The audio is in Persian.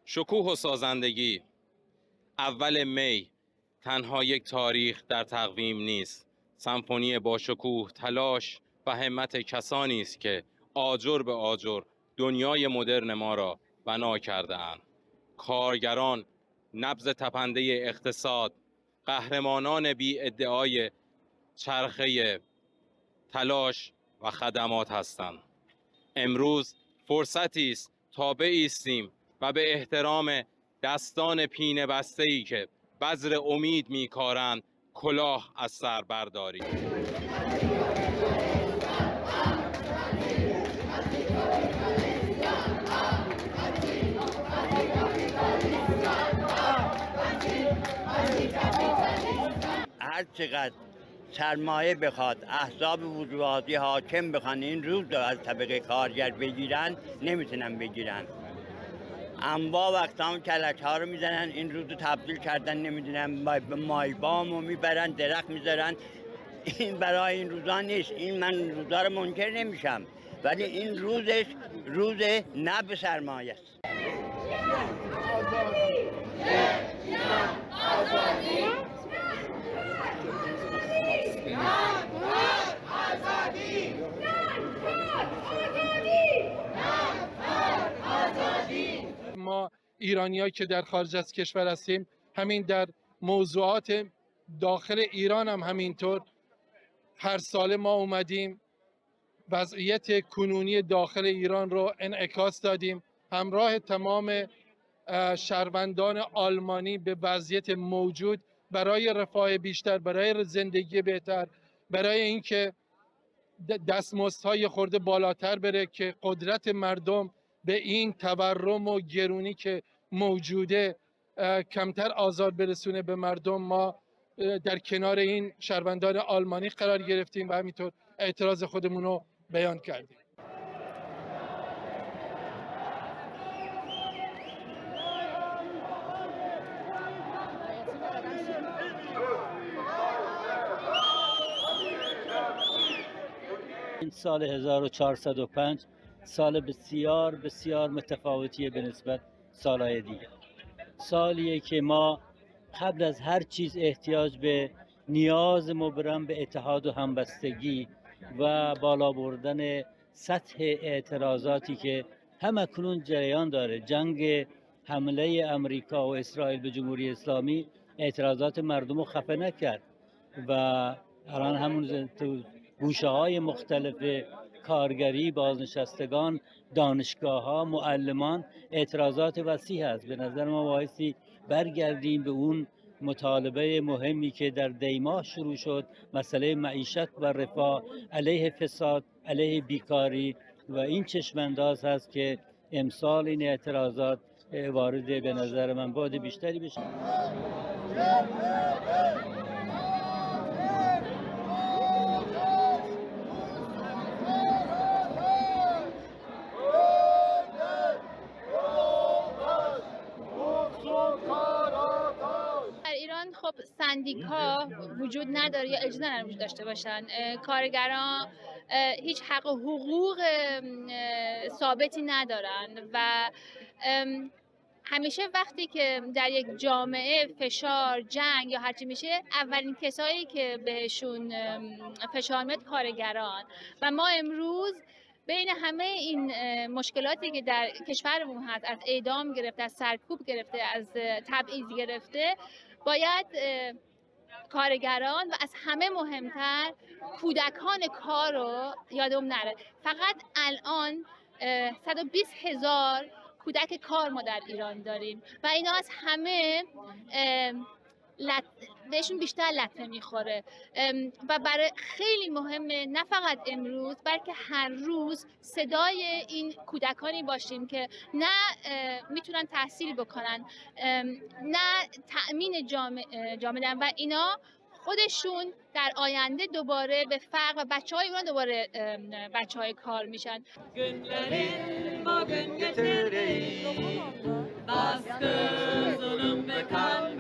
شکوه و سازندگی. اول می تنها یک تاریخ در تقویم نیست. سمفونی با شکوه، تلاش و همت کسانی است که آجر به آجر دنیای مدرن ما را بنا کرده اند. کارگران، نبض تپنده اقتصاد، قهرمانان بی ادعای چرخه تلاش و خدمات هستند. امروز فرصتی است تا بایستیم و به احترام دستان پینه بسته‌ای که بذر امید می‌کارند کلاه از سر برداریم. هر چقدر سرمایه بخواد، احزاب بورژوازی حاکم بخوان این روز رو از طبقه کارگر بگیرن، نمیتونن بگیرن. انواع و اقسام کلک ها رو میزنن، این روز رو تبدیل کردن نمیدونن مایبام رو میبرن، درخت میذارن. این برای این روزا نیست. این من روزا رو منکر نمیشم، ولی این روزش روز نه به سرمایه است. ما ایرانیایی که در خارج از کشور هستیم، همین در موضوعات داخل ایران هم همینطور، هر ساله ما اومدیم وضعیت کنونی داخل ایران رو انعکاس دادیم، همراه تمام شهروندان آلمانی به وضعیت موجود برای رفاه بیشتر، برای زندگی بهتر، برای اینکه دستمزدهای خورده بالاتر بره که قدرت مردم به این تورم و گرونی که موجوده کمتر آزار برسونه به مردم. ما در کنار این شهروندان آلمانی قرار گرفتیم و همینطور اعتراض خودمون رو بیان کردیم. این سال 1405 سال بسیار بسیار متفاوتیه به نسبت سالهای دیگر. سالیه که ما قبل از هر چیز احتیاج به نیاز مبرم به اتحاد و همبستگی و بالا بردن سطح اعتراضاتی که همکنون جریان داره. جنگ حمله امریکا و اسرائیل به جمهوری اسلامی اعتراضات مردم رو خفه نکرد و الان همون گوشه های مختلف کارگری، بازنشستگان، دانشگاه ها، معلمان اعتراضات وسیع هست. به نظر ما بایستی برگردیم به اون مطالبه مهمی که در دیماه شروع شد، مسئله معیشت و رفاه، علیه فساد، علیه بیکاری، و این چشمانداز هست که امسال این اعتراضات وارد به نظر من بعد بیشتری بشه. خب سندیکا وجود نداره یا اجازه نداره وجود داشته باشن. کارگران هیچ حق و حقوق ثابتی ندارن و همیشه وقتی که در یک جامعه فشار، جنگ یا هرچی میشه، اولین کسایی که بهشون فشار میاد کارگران. و ما امروز بین همه این مشکلاتی که در کشورمون هست، از اعدام گرفته، از سرکوب گرفته، از تبعیض گرفته، باید کارگران و از همه مهمتر کودکان کار رو یادم نره. فقط الان 120,000 کودک کار ما در ایران داریم و اینا از همه بهشون بیشتر لطمه میخوره و برای خیلی مهمه نه فقط امروز بلکه هر روز صدای این کودکانی باشیم که نه میتونن تحصیل بکنن، نه تأمین جامعه و اینا خودشون در آینده دوباره به فقر و بچه‌های ایران دوباره بچه‌های کار میشن. Günlerin bugün getirdi baskı zulüm ve kan